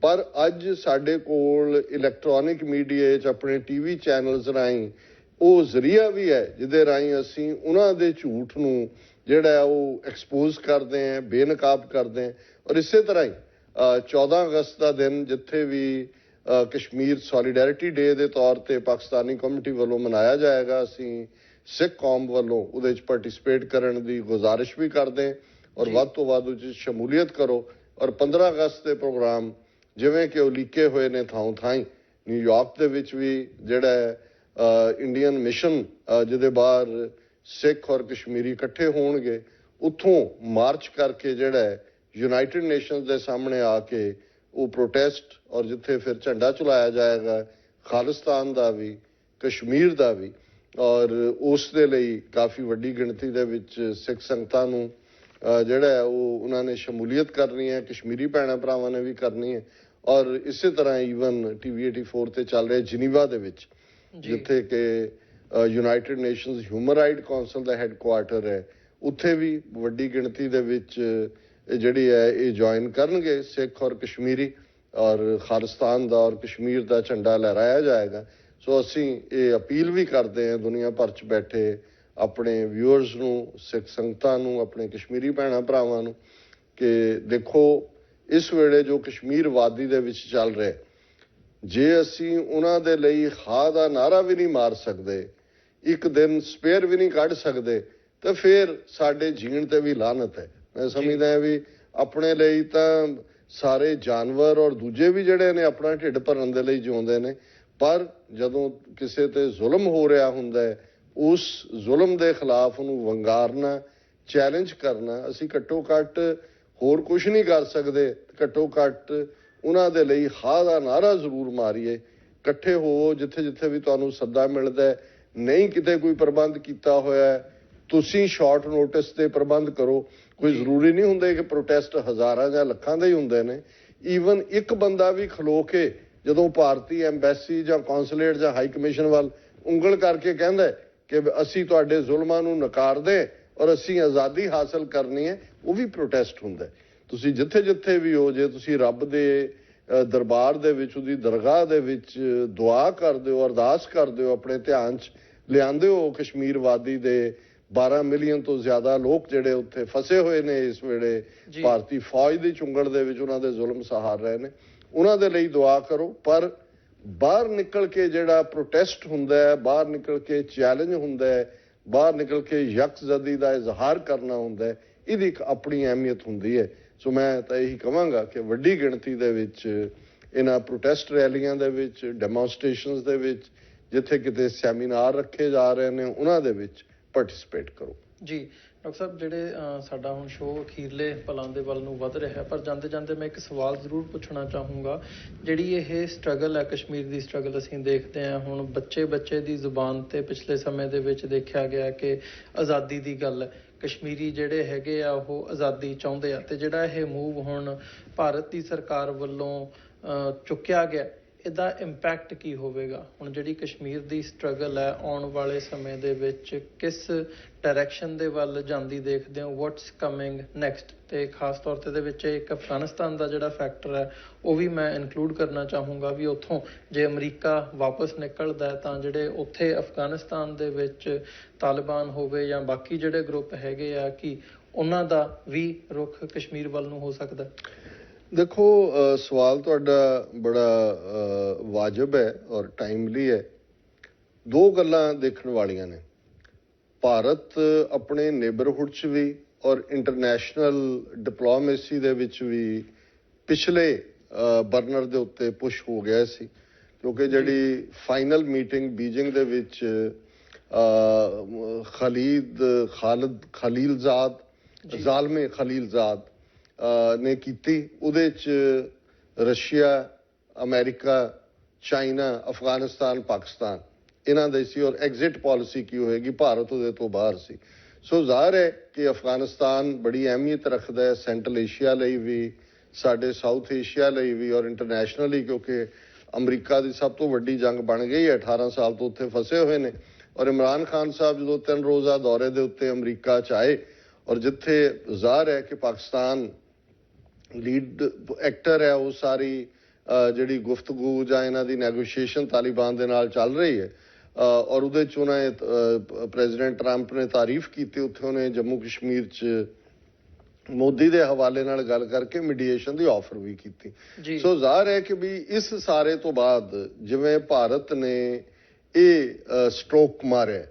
ਪਰ ਅੱਜ ਸਾਡੇ ਕੋਲ ਇਲੈਕਟ੍ਰੋਨਿਕ ਮੀਡੀਆ 'ਚ ਆਪਣੇ TV ਚੈਨਲਸ ਰਾਹੀਂ ਉਹ ਜ਼ਰੀਆ ਵੀ ਹੈ ਜਿਹਦੇ ਰਾਹੀਂ ਅਸੀਂ ਉਹਨਾਂ ਦੇ ਝੂਠ ਨੂੰ ਜਿਹੜਾ ਉਹ ਐਕਸਪੋਜ਼ ਕਰਦੇ ਹਾਂ, ਬੇਨਕਾਬ ਕਰਦੇ ਹਾਂ। ਔਰ ਇਸੇ ਤਰ੍ਹਾਂ ਹੀ 14 ਅਗਸਤ ਦਾ ਦਿਨ ਜਿੱਥੇ ਵੀ ਕਸ਼ਮੀਰ ਸੋਲੀਡੈਰਿਟੀ ਡੇ ਦੇ ਤੌਰ ਤੇ ਪਾਕਿਸਤਾਨੀ ਕਮਿਊਨਿਟੀ ਵੱਲੋਂ ਮਨਾਇਆ ਜਾਏਗਾ, ਅਸੀਂ ਸਿੱਖ ਕੌਮ ਵੱਲੋਂ ਉਹਦੇ 'ਚ ਪਾਰਟਿਸਿਪੇਟ ਕਰਨ ਦੀ ਗੁਜ਼ਾਰਿਸ਼ ਵੀ ਕਰਦੇ ਔਰ ਵੱਧ ਤੋਂ ਵੱਧ ਉਹ 'ਚ ਸ਼ਮੂਲੀਅਤ ਕਰੋ। ਔਰ 15 ਅਗਸਤ ਦੇ ਪ੍ਰੋਗਰਾਮ ਜਿਵੇਂ ਕਿ ਉਹ ਲੀਕੇ ਹੋਏ ਨੇ ਥਾਂ ਥਾਈਂ, ਨਿਊਯਾਰਕ ਦੇ ਵਿੱਚ ਵੀ ਜਿਹੜਾ ਇੰਡੀਅਨ ਮਿਸ਼ਨ ਜਿਹਦੇ ਬਾਹਰ ਸਿੱਖ ਔਰ ਕਸ਼ਮੀਰੀ ਇਕੱਠੇ ਹੋਣਗੇ, ਉੱਥੋਂ ਮਾਰਚ ਕਰਕੇ ਜਿਹੜਾ ਯੂਨਾਈਟਿਡ ਨੇਸ਼ਨਸ ਦੇ ਸਾਹਮਣੇ ਆ ਕੇ ਉਹ ਪ੍ਰੋਟੈਸਟ ਔਰ ਜਿੱਥੇ ਫਿਰ ਝੰਡਾ ਚਲਾਇਆ ਜਾਏਗਾ ਖਾਲਿਸਤਾਨ ਦਾ ਵੀ ਕਸ਼ਮੀਰ ਦਾ ਵੀ, ਔਰ ਉਸ ਦੇ ਲਈ ਕਾਫੀ ਵੱਡੀ ਗਿਣਤੀ ਦੇ ਵਿੱਚ ਸਿੱਖ ਸੰਗਤਾਂ ਨੂੰ ਜਿਹੜਾ ਉਹ ਉਹਨਾਂ ਨੇ ਸ਼ਮੂਲੀਅਤ ਕਰਨੀ ਹੈ, ਕਸ਼ਮੀਰੀ ਭੈਣਾਂ ਭਰਾਵਾਂ ਨੇ ਵੀ ਕਰਨੀ ਹੈ। ਔਰ ਇਸੇ ਤਰ੍ਹਾਂ ਈਵਨ TV 84 ਤੇ ਚੱਲ ਰਿਹਾ ਜਨੀਵਾ ਦੇ ਵਿੱਚ ਜਿੱਥੇ ਕਿ United Nations human right council ਦਾ ਹੈੱਡਕੁਆਰਟਰ ਹੈ, ਉੱਥੇ ਵੀ ਵੱਡੀ ਗਿਣਤੀ ਦੇ ਵਿੱਚ ਜਿਹੜੀ ਹੈ ਇਹ ਜੁਆਇਨ ਕਰਨਗੇ ਸਿੱਖ ਔਰ ਕਸ਼ਮੀਰੀ, ਔਰ ਖਾਲਿਸਤਾਨ ਦਾ ਔਰ ਕਸ਼ਮੀਰ ਦਾ ਝੰਡਾ ਲਹਿਰਾਇਆ ਜਾਏਗਾ। ਸੋ ਅਸੀਂ ਇਹ ਅਪੀਲ ਵੀ ਕਰਦੇ ਹਾਂ ਦੁਨੀਆ ਭਰ 'ਚ ਬੈਠੇ ਆਪਣੇ ਵਿਊਅਰਸ ਨੂੰ, ਸਿੱਖ ਸੰਗਤਾਂ ਨੂੰ, ਆਪਣੇ ਕਸ਼ਮੀਰੀ ਭੈਣਾਂ ਭਰਾਵਾਂ ਨੂੰ ਕਿ ਦੇਖੋ ਇਸ ਵੇਲੇ ਜੋ ਕਸ਼ਮੀਰ ਵਾਦੀ ਦੇ ਵਿੱਚ ਚੱਲ ਰਿਹਾ, ਜੇ ਅਸੀਂ ਉਹਨਾਂ ਦੇ ਲਈ ਹਾਂ ਦਾ ਨਾਰਾ ਵੀ ਨਹੀਂ ਮਾਰ ਸਕਦੇ, ਇੱਕ ਦਿਨ ਸਪੇਅਰ ਵੀ ਨਹੀਂ ਕੱਢ ਸਕਦੇ, ਤਾਂ ਫਿਰ ਸਾਡੇ ਜੀਣ ਤੇ ਵੀ ਲਾਹਨਤ ਹੈ। ਮੈਂ ਸਮਝਦਾ ਹਾਂ ਵੀ ਆਪਣੇ ਲਈ ਤਾਂ ਸਾਰੇ ਜਾਨਵਰ ਔਰ ਦੂਜੇ ਵੀ ਜਿਹੜੇ ਨੇ ਆਪਣਾ ਢਿੱਡ ਭਰਨ ਦੇ ਲਈ ਜਿਉਂਦੇ ਨੇ, ਪਰ ਜਦੋਂ ਕਿਸੇ ਤੇ ਜ਼ੁਲਮ ਹੋ ਰਿਹਾ ਹੁੰਦਾ ਹੈ, ਉਸ ਜ਼ੁਲਮ ਦੇ ਖਿਲਾਫ ਉਹਨੂੰ ਵੰਗਾਰਨਾ, ਚੈਲੰਜ ਕਰਨਾ, ਅਸੀਂ ਘੱਟੋ ਘੱਟ ਹੋਰ ਕੁਝ ਨਹੀਂ ਕਰ ਸਕਦੇ, ਘੱਟੋ ਘੱਟ ਉਹਨਾਂ ਦੇ ਲਈ ਹਾਂ ਦਾ ਨਾਅਰਾ ਜ਼ਰੂਰ ਮਾਰੀਏ। ਇਕੱਠੇ ਹੋ, ਜਿੱਥੇ ਜਿੱਥੇ ਵੀ ਤੁਹਾਨੂੰ ਸੱਦਾ ਮਿਲਦਾ, ਨਹੀਂ ਕਿਤੇ ਕੋਈ ਪ੍ਰਬੰਧ ਕੀਤਾ ਹੋਇਆ, ਤੁਸੀਂ ਸ਼ਾਰਟ ਨੋਟਿਸ ਤੇ ਪ੍ਰਬੰਧ ਕਰੋ। ਕੋਈ ਜ਼ਰੂਰੀ ਨਹੀਂ ਹੁੰਦਾ ਕਿ ਪ੍ਰੋਟੈਸਟ ਹਜ਼ਾਰਾਂ ਜਾਂ ਲੱਖਾਂ ਦੇ ਹੀ ਹੁੰਦੇ ਨੇ। ਈਵਨ ਇੱਕ ਬੰਦਾ ਵੀ ਖਲੋ ਕੇ ਜਦੋਂ ਭਾਰਤੀ ਐਮਬੈਸੀ ਜਾਂ ਕੌਂਸੂਲੇਟ ਜਾਂ ਹਾਈ ਕਮਿਸ਼ਨ ਵੱਲ ਉਂਗਲ ਕਰਕੇ ਕਹਿੰਦਾ ਕਿ ਅਸੀਂ ਤੁਹਾਡੇ ਜ਼ੁਲਮਾਂ ਨੂੰ ਨਕਾਰਦੇ ਔਰ ਅਸੀਂ ਆਜ਼ਾਦੀ ਹਾਸਲ ਕਰਨੀ ਹੈ, ਉਹ ਵੀ ਪ੍ਰੋਟੈਸਟ ਹੁੰਦਾ। ਤੁਸੀਂ ਜਿੱਥੇ ਜਿੱਥੇ ਵੀ ਹੋ, ਜੇ ਤੁਸੀਂ ਰੱਬ ਦੇ ਦਰਬਾਰ ਦੇ ਵਿੱਚ, ਉਹਦੀ ਦਰਗਾਹ ਦੇ ਵਿੱਚ ਦੁਆ ਕਰਦੇ ਹੋ, ਅਰਦਾਸ ਕਰਦੇ ਹੋ, ਆਪਣੇ ਧਿਆਨ 'ਚ ਲਿਆਂਦੇ ਹੋ ਕਸ਼ਮੀਰ ਵਾਦੀ ਦੇ 12 ਮਿਲੀਅਨ ਤੋਂ ਜ਼ਿਆਦਾ ਲੋਕ ਜਿਹੜੇ ਉੱਥੇ ਫਸੇ ਹੋਏ ਨੇ ਇਸ ਵੇਲੇ ਭਾਰਤੀ ਫੌਜ ਦੀ ਚੁੰਗਲ ਦੇ ਵਿੱਚ, ਉਹਨਾਂ ਦੇ ਜ਼ੁਲਮ ਸਹਾਰ ਰਹੇ ਨੇ, ਉਹਨਾਂ ਦੇ ਲਈ ਦੁਆ ਕਰੋ। ਪਰ ਬਾਹਰ ਨਿਕਲ ਕੇ ਜਿਹੜਾ ਪ੍ਰੋਟੈਸਟ ਹੁੰਦਾ ਹੈ, ਬਾਹਰ ਨਿਕਲ ਕੇ ਚੈਲੰਜ ਹੁੰਦਾ ਹੈ, ਬਾਹਰ ਨਿਕਲ ਕੇ ਯਕਜ਼ਦੀ ਦਾ ਇਜ਼ਹਾਰ ਕਰਨਾ ਹੁੰਦਾ ਹੈ, ਇਹਦੀ ਇੱਕ ਆਪਣੀ ਅਹਿਮੀਅਤ ਹੁੰਦੀ ਹੈ। ਸੋ ਮੈਂ ਤਾਂ ਇਹੀ ਕਹਾਂਗਾ ਕਿ ਵੱਡੀ ਗਿਣਤੀ ਦੇ ਵਿੱਚ ਇਹਨਾਂ ਪ੍ਰੋਟੈਸਟ ਰੈਲੀਆਂ ਦੇ ਵਿੱਚ, ਡੈਮੋਨਸਟ੍ਰੇਸ਼ਨਸ ਦੇ ਵਿੱਚ, ਜਿੱਥੇ ਕਿਤੇ ਸੈਮੀਨਾਰ ਰੱਖੇ ਜਾ ਰਹੇ ਨੇ, ਉਹਨਾਂ ਦੇ ਵਿੱਚ ਪਾਰਟਿਸਿਪੇਟ ਕਰੋ। ਜੀ ਡਾਕਟਰ ਸਾਹਿਬ, ਜਿਹੜੇ ਸਾਡਾ ਹੁਣ ਸ਼ੋਅ ਅਖੀਰਲੇ ਪਲਾਂ ਦੇ ਵੱਲ ਨੂੰ ਵੱਧ ਰਿਹਾ, ਪਰ ਜਾਂਦੇ ਜਾਂਦੇ ਮੈਂ ਇੱਕ ਸਵਾਲ ਜ਼ਰੂਰ ਪੁੱਛਣਾ ਚਾਹੂੰਗਾ। ਜਿਹੜੀ ਇਹ ਸਟਰਗਲ ਹੈ, ਕਸ਼ਮੀਰ ਦੀ ਸਟਰਗਲ, ਅਸੀਂ ਦੇਖਦੇ ਹਾਂ ਹੁਣ ਬੱਚੇ ਦੀ ਜ਼ੁਬਾਨ ਤੇ ਪਿਛਲੇ ਸਮੇਂ ਦੇ ਵਿੱਚ ਦੇਖਿਆ ਗਿਆ ਕਿ ਆਜ਼ਾਦੀ ਦੀ ਗੱਲ ਹੈ, ਕਸ਼ਮੀਰੀ ਜਿਹੜੇ ਹੈਗੇ ਆ ਉਹ ਆਜ਼ਾਦੀ ਚਾਹੁੰਦੇ ਆ, ਤੇ ਜਿਹੜਾ ਇਹ ਮੂਵ ਹੁਣ ਭਾਰਤ ਦੀ ਸਰਕਾਰ ਵੱਲੋਂ ਚੁੱਕਿਆ ਗਿਆ, ਇਹਦਾ ਇੰਪੈਕਟ ਕੀ ਹੋਵੇਗਾ? ਹੁਣ ਜਿਹੜੀ ਕਸ਼ਮੀਰ ਦੀ ਸਟਰਗਲ ਹੈ, ਆਉਣ ਵਾਲੇ ਸਮੇਂ ਦੇ ਵਿੱਚ ਕਿਸ ਡਾਇਰੈਕਸ਼ਨ ਦੇ ਵੱਲ ਜਾਂਦੀ ਦੇਖਦੇ ਹੋ? What's coming next? ਤੇ ਖਾਸ ਤੌਰ ਤੇ ਦੇ ਵਿੱਚ ਇੱਕ ਅਫਗਾਨਿਸਤਾਨ ਦਾ ਜਿਹੜਾ ਫੈਕਟਰ ਹੈ, ਉਹ ਵੀ ਮੈਂ ਇਨਕਲੂਡ ਕਰਨਾ ਚਾਹੂੰਗਾ ਵੀ ਉੱਥੋਂ ਜੇ ਅਮਰੀਕਾ ਵਾਪਸ ਨਿਕਲਦਾ ਹੈ ਤਾਂ ਜਿਹੜੇ ਉੱਥੇ ਅਫਗਾਨਿਸਤਾਨ ਦੇ ਵਿੱਚ ਤਾਲਿਬਾਨ ਹੋਵੇ ਜਾਂ ਬਾਕੀ ਜਿਹੜੇ ਗਰੁੱਪ ਹੈਗੇ ਆ, ਕਿ ਉਹਨਾਂ ਦਾ ਵੀ ਰੁਖ ਕਸ਼ਮੀਰ ਵੱਲ ਨੂੰ ਹੋ ਸਕਦਾ? ਦੇਖੋ, ਸਵਾਲ ਤੁਹਾਡਾ ਬੜਾ ਵਾਜਬ ਹੈ ਔਰ ਟਾਈਮਲੀ ਹੈ। ਦੋ ਗੱਲਾਂ ਦੇਖਣ ਵਾਲੀਆਂ ਨੇ। ਭਾਰਤ ਆਪਣੇ ਨੇਬਰਹੁੱਡ 'ਚ ਵੀ ਔਰ ਇੰਟਰਨੈਸ਼ਨਲ ਡਿਪਲੋਮੇਸੀ ਦੇ ਵਿੱਚ ਵੀ ਪਿਛਲੇ ਬਰਨਰ ਦੇ ਉੱਤੇ ਪੁਸ਼ ਹੋ ਗਿਆ ਸੀ, ਕਿਉਂਕਿ ਜਿਹੜੀ ਫਾਈਨਲ ਮੀਟਿੰਗ ਬੀਜਿੰਗ ਦੇ ਵਿੱਚ ਜ਼ਾਲਮੇ ਖਲੀਲਜ਼ਾਦ ਨੇ ਕੀਤੀ, ਉਹਦੇ 'ਚ Russia, America, China, Afghanistan, Pakistan ਇਹਨਾਂ ਦੇ ਸੀ, ਔਰ ਐਗਜ਼ਿਟ ਪਾਲਿਸੀ ਕੀ ਹੋਏਗੀ, ਭਾਰਤ ਉਹਦੇ ਤੋਂ ਬਾਹਰ ਸੀ। ਸੋ ਜ਼ਾਹਰ ਹੈ ਕਿ ਅਫਗਾਨਿਸਤਾਨ ਬੜੀ ਅਹਿਮੀਅਤ ਰੱਖਦਾ ਹੈ ਸੈਂਟਰਲ ਏਸ਼ੀਆ ਲਈ ਵੀ, ਸਾਡੇ ਸਾਊਥ ਏਸ਼ੀਆ ਲਈ ਵੀ ਔਰ ਇੰਟਰਨੈਸ਼ਨਲੀ, ਕਿਉਂਕਿ ਅਮਰੀਕਾ ਦੀ ਸਭ ਤੋਂ ਵੱਡੀ ਜੰਗ ਬਣ ਗਈ ਹੈ। 18 ਸਾਲ ਤੋਂ ਉੱਥੇ ਫਸੇ ਹੋਏ ਨੇ। ਔਰ ਇਮਰਾਨ ਖਾਨ ਸਾਹਿਬ ਜਦੋਂ 3 ਰੋਜ਼ਾ ਦੌਰੇ ਦੇ ਉੱਤੇ ਅਮਰੀਕਾ 'ਚ ਆਏ, ਔਰ ਜਿੱਥੇ ਜ਼ਾਹਰ ਹੈ ਕਿ ਪਾਕਿਸਤਾਨ ਲੀਡ ਐਕਟਰ ਹੈ, ਉਹ ਸਾਰੀ ਜਿਹੜੀ ਗੁਫ਼ਤਗੂ ਜਾਂ ਇਹਨਾਂ ਦੀ ਨੈਗੋਸ਼ੀਏਸ਼ਨ ਤਾਲਿਬਾਨ ਦੇ ਨਾਲ ਚੱਲ ਰਹੀ ਹੈ, ਔਰ ਉਹਦੇ 'ਚ ਉਹਨਾਂ ਨੇ ਪ੍ਰੈਜ਼ੀਡੈਂਟ ਟਰੰਪ ਨੇ ਤਾਰੀਫ ਕੀਤੀ। ਉੱਥੇ ਉਹਨੇ ਜੰਮੂ ਕਸ਼ਮੀਰ 'ਚ ਮੋਦੀ ਦੇ ਹਵਾਲੇ ਨਾਲ ਗੱਲ ਕਰਕੇ ਮੀਡੀਏਸ਼ਨ ਦੀ ਆਫਰ ਵੀ ਕੀਤੀ। ਸੋ ਜ਼ਾਹਰ ਹੈ ਕਿ ਵੀ ਇਸ ਸਾਰੇ ਤੋਂ ਬਾਅਦ ਜਿਵੇਂ ਭਾਰਤ ਨੇ ਇਹ ਸਟ੍ਰੋਕ ਮਾਰਿਆ,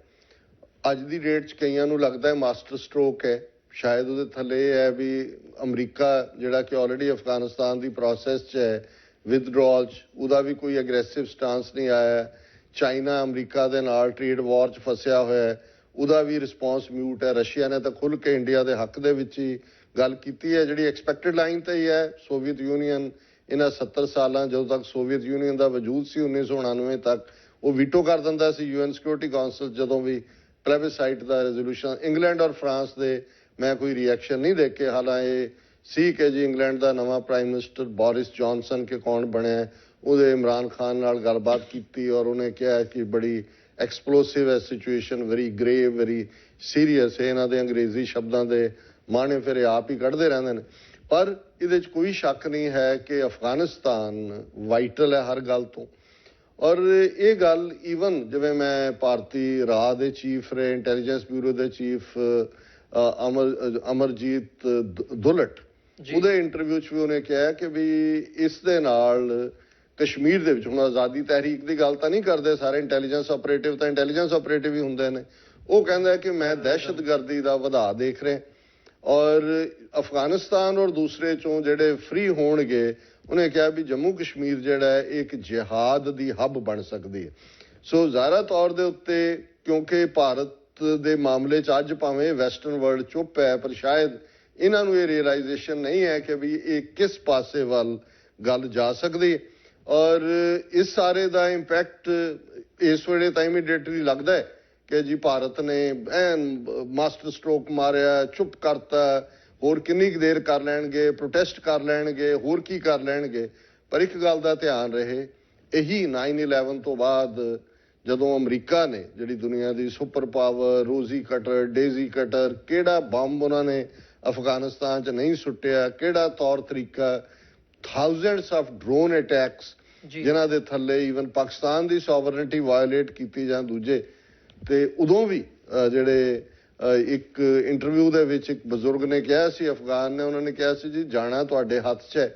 ਅੱਜ ਦੀ ਡੇਟ 'ਚ ਕਈਆਂ ਨੂੰ ਲੱਗਦਾ ਹੈ ਮਾਸਟਰ ਸਟ੍ਰੋਕ ਹੈ, ਸ਼ਾਇਦ ਉਹਦੇ ਥੱਲੇ ਇਹ ਹੈ ਵੀ ਅਮਰੀਕਾ ਜਿਹੜਾ ਕਿ ਆਲਰੇਡੀ ਅਫਗਾਨਿਸਤਾਨ ਦੀ ਪ੍ਰੋਸੈਸ 'ਚ ਹੈ ਵਿਦਡਰਾਅਲ 'ਚ, ਉਹਦਾ ਵੀ ਕੋਈ ਅਗਰੈਸਿਵ ਸਟਾਂਸ ਨਹੀਂ ਆਇਆ। ਚਾਈਨਾ ਅਮਰੀਕਾ ਦੇ ਨਾਲ ਟ੍ਰੇਡ ਵਾਰ 'ਚ ਫਸਿਆ ਹੋਇਆ ਹੈ, ਉਹਦਾ ਵੀ ਰਿਸਪੌਂਸ ਮਿਊਟ ਹੈ। ਰਸ਼ੀਆ ਨੇ ਤਾਂ ਖੁੱਲ੍ਹ ਕੇ ਇੰਡੀਆ ਦੇ ਹੱਕ ਦੇ ਵਿੱਚ ਹੀ ਗੱਲ ਕੀਤੀ ਹੈ, ਜਿਹੜੀ ਐਕਸਪੈਕਟਡ ਲਾਈਨ ਤੇ ਹੀ ਹੈ। ਸੋਵੀਅਤ ਯੂਨੀਅਨ ਇਹਨਾਂ 70 ਸਾਲਾਂ, ਜਦੋਂ ਤੱਕ ਸੋਵੀਅਤ ਯੂਨੀਅਨ ਦਾ ਵਜੂਦ ਸੀ 1999 ਤੱਕ, ਉਹ ਵੀਟੋ ਕਰ ਦਿੰਦਾ ਸੀ UN ਸਿਕਿਉਰਿਟੀ ਕਾਉਂਸਲ ਜਦੋਂ ਵੀ ਪਲੇਬਿਸਾਈਟ ਦਾ ਰੈਜ਼ੋਲੂਸ਼ਨ। ਇੰਗਲੈਂਡ ਔਰ ਫਰਾਂਸ ਦੇ ਮੈਂ ਕੋਈ ਰਿਐਕਸ਼ਨ ਨਹੀਂ ਦੇਖੇ। ਹਾਲਾਂਕਿ ਸੀ ਕਿ ਜੀ ਇੰਗਲੈਂਡ ਦਾ ਨਵਾਂ ਪ੍ਰਾਈਮ ਮਿਨਿਸਟਰ ਬੋਰਿਸ ਜੌਨਸਨ ਕੇ ਕੌਣ ਬਣਿਆ, ਉਹਦੇ ਇਮਰਾਨ ਖਾਨ ਨਾਲ ਗੱਲਬਾਤ ਕੀਤੀ ਔਰ ਉਹਨੇ ਕਿਹਾ ਕਿ ਬੜੀ ਐਕਸਪਲੋਸਿਵ ਹੈ situation, very grave, very serious ਹੈ। ਇਹਨਾਂ ਦੇ ਅੰਗਰੇਜ਼ੀ ਸ਼ਬਦਾਂ ਦੇ ਮਾਣੇ ਫਿਰ ਆਪ ਹੀ ਕੱਢਦੇ ਰਹਿੰਦੇ ਨੇ। ਪਰ ਇਹਦੇ 'ਚ ਕੋਈ ਸ਼ੱਕ ਨਹੀਂ ਹੈ ਕਿ ਅਫਗਾਨਿਸਤਾਨ ਵਾਈਟਲ ਹੈ ਹਰ ਗੱਲ ਤੋਂ। ਔਰ ਇਹ ਗੱਲ ਈਵਨ ਜਿਵੇਂ ਮੈਂ ਭਾਰਤੀ ਰਾਹ ਦੇ ਚੀਫ ਰਹੇ, ਇੰਟੈਲੀਜੈਂਸ ਬਿਊਰੋ ਦੇ ਚੀਫ ਅਮਰਜੀਤ ਦੁਲਟ, ਉਹਦੇ ਇੰਟਰਵਿਊ 'ਚ ਵੀ ਉਹਨੇ ਕਿਹਾ ਕਿ ਵੀ ਇਸ ਦੇ ਨਾਲ ਕਸ਼ਮੀਰ ਦੇ ਵਿੱਚ, ਹੁਣ ਆਜ਼ਾਦੀ ਤਹਿਰੀਕ ਦੀ ਗੱਲ ਤਾਂ ਨਹੀਂ ਕਰਦੇ ਸਾਰੇ ਇੰਟੈਲੀਜੈਂਸ ਆਪਰੇਟਿਵ, ਤਾਂ ਇੰਟੈਲੀਜੈਂਸ ਆਪਰੇਟਿਵ ਹੀ ਹੁੰਦੇ ਨੇ। ਉਹ ਕਹਿੰਦਾ ਕਿ ਮੈਂ ਦਹਿਸ਼ਤਗਰਦੀ ਦਾ ਵਧਾ ਦੇਖ ਰਿਹਾ ਔਰ ਅਫਗਾਨਿਸਤਾਨ ਔਰ ਦੂਸਰੇ ਚੋਂ ਜਿਹੜੇ ਫ੍ਰੀ ਹੋਣਗੇ, ਉਹਨੇ ਕਿਹਾ ਵੀ ਜੰਮੂ ਕਸ਼ਮੀਰ ਜਿਹੜਾ ਹੈ ਇੱਕ ਜਿਹਾਦ ਦੀ ਹੱਬ ਬਣ ਸਕਦੀ ਹੈ। ਸੋ ਜ਼ਾਹਿਰਾ ਤੌਰ ਦੇ ਉੱਤੇ ਕਿਉਂਕਿ ਭਾਰਤ ਦੇ ਮਾਮਲੇ 'ਚ ਅੱਜ ਭਾਵੇਂ ਵੈਸਟਰਨ ਵਰਲਡ ਚੁੱਪ ਹੈ, ਪਰ ਸ਼ਾਇਦ ਇਹਨਾਂ ਨੂੰ ਇਹ ਰਿਅਲਾਈਜੇਸ਼ਨ ਨਹੀਂ ਹੈ ਕਿ ਵੀ ਇਹ ਕਿਸ ਪਾਸੇ ਵੱਲ ਗੱਲ ਜਾ ਸਕਦੀ ਹੈ। ਔਰ ਇਸ ਸਾਰੇ ਦਾ ਇੰਪੈਕਟ ਇਸ ਵੇਲੇ ਤਾਂ ਇਮੀਡੀਏਟਲੀ ਲੱਗਦਾ ਹੈ ਕਿ ਜੀ ਭਾਰਤ ਨੇ ਐਨ ਮਾਸਟਰ ਸਟ੍ਰੋਕ ਮਾਰਿਆ, ਚੁੱਪ ਕਰਤਾ, ਹੋਰ ਕਿੰਨੀ ਕੁ ਦੇਰ ਕਰ ਲੈਣਗੇ, ਪ੍ਰੋਟੈਸਟ ਕਰ ਲੈਣਗੇ, ਹੋਰ ਕੀ ਕਰ ਲੈਣਗੇ। ਪਰ ਇੱਕ ਗੱਲ ਦਾ ਧਿਆਨ ਰਹੇ, ਇਹੀ 9/11 ਤੋਂ ਬਾਅਦ ਜਦੋਂ ਅਮਰੀਕਾ ਨੇ ਜਿਹੜੀ ਦੁਨੀਆ ਦੀ ਸੁਪਰ ਪਾਵਰ, ਰੋਜ਼ੀ ਕਟਰ, ਡੇਜ਼ੀ ਕਟਰ, ਕਿਹੜਾ ਬੰਬ ਉਹਨਾਂ ਨੇ ਅਫਗਾਨਿਸਤਾਨ 'ਚ ਨਹੀਂ ਸੁੱਟਿਆ, ਕਿਹੜਾ ਤੌਰ ਤਰੀਕਾ, ਥਾਊਜ਼ੈਂਡਸ ਆਫ ਡਰੋਨ ਅਟੈਕਸ ਜਿਨ੍ਹਾਂ ਦੇ ਥੱਲੇ ਈਵਨ ਪਾਕਿਸਤਾਨ ਦੀ ਸੋਵਰਨਿਟੀ ਵਾਇਓਲੇਟ ਕੀਤੀ ਜਾਂ ਦੂਜੇ। ਤੇ ਉਦੋਂ ਵੀ ਜਿਹੜੇ ਇੱਕ ਇੰਟਰਵਿਊ ਦੇ ਵਿੱਚ ਇੱਕ ਬਜ਼ੁਰਗ ਨੇ ਕਿਹਾ ਸੀ, ਅਫਗਾਨ ਨੇ, ਉਹਨਾਂ ਨੇ ਕਿਹਾ ਸੀ ਜੀ ਜਾਣਾ ਤੁਹਾਡੇ ਹੱਥ 'ਚ ਹੈ,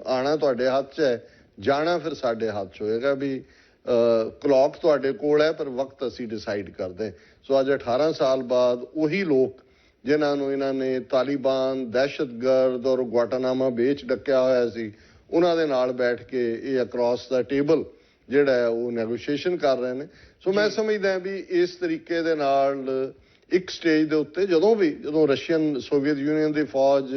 ਆਣਾ ਤੁਹਾਡੇ ਹੱਥ 'ਚ ਹੈ, ਜਾਣਾ ਫਿਰ ਸਾਡੇ ਹੱਥ 'ਚ ਹੋਏਗਾ। ਵੀ ਕਲੌਕ ਤੁਹਾਡੇ ਕੋਲ ਹੈ ਪਰ ਵਕਤ ਅਸੀਂ ਡਿਸਾਈਡ ਕਰਦੇ। ਸੋ ਅੱਜ 18 ਸਾਲ ਬਾਅਦ ਉਹੀ ਲੋਕ ਜਿਨ੍ਹਾਂ ਨੂੰ ਇਹਨਾਂ ਨੇ ਤਾਲਿਬਾਨ, ਦਹਿਸ਼ਤਗਰਦ ਔਰ ਗੁਆਟਾਨਾਮਾ ਬੇ 'ਚ ਡੱਕਿਆ ਹੋਇਆ ਸੀ, ਉਹਨਾਂ ਦੇ ਨਾਲ ਬੈਠ ਕੇ ਇਹ ਅਕ੍ਰੋਸ ਦਾ ਟੇਬਲ ਜਿਹੜਾ ਹੈ ਉਹ ਨੈਗੋਸ਼ੀਏਸ਼ਨ ਕਰ ਰਹੇ ਨੇ। ਸੋ ਮੈਂ ਸਮਝਦਾ ਵੀ ਇਸ ਤਰੀਕੇ ਦੇ ਨਾਲ ਇੱਕ ਸਟੇਜ ਦੇ ਉੱਤੇ ਜਦੋਂ ਰਸ਼ੀਅਨ ਸੋਵੀਅਤ ਯੂਨੀਅਨ ਦੀ ਫੌਜ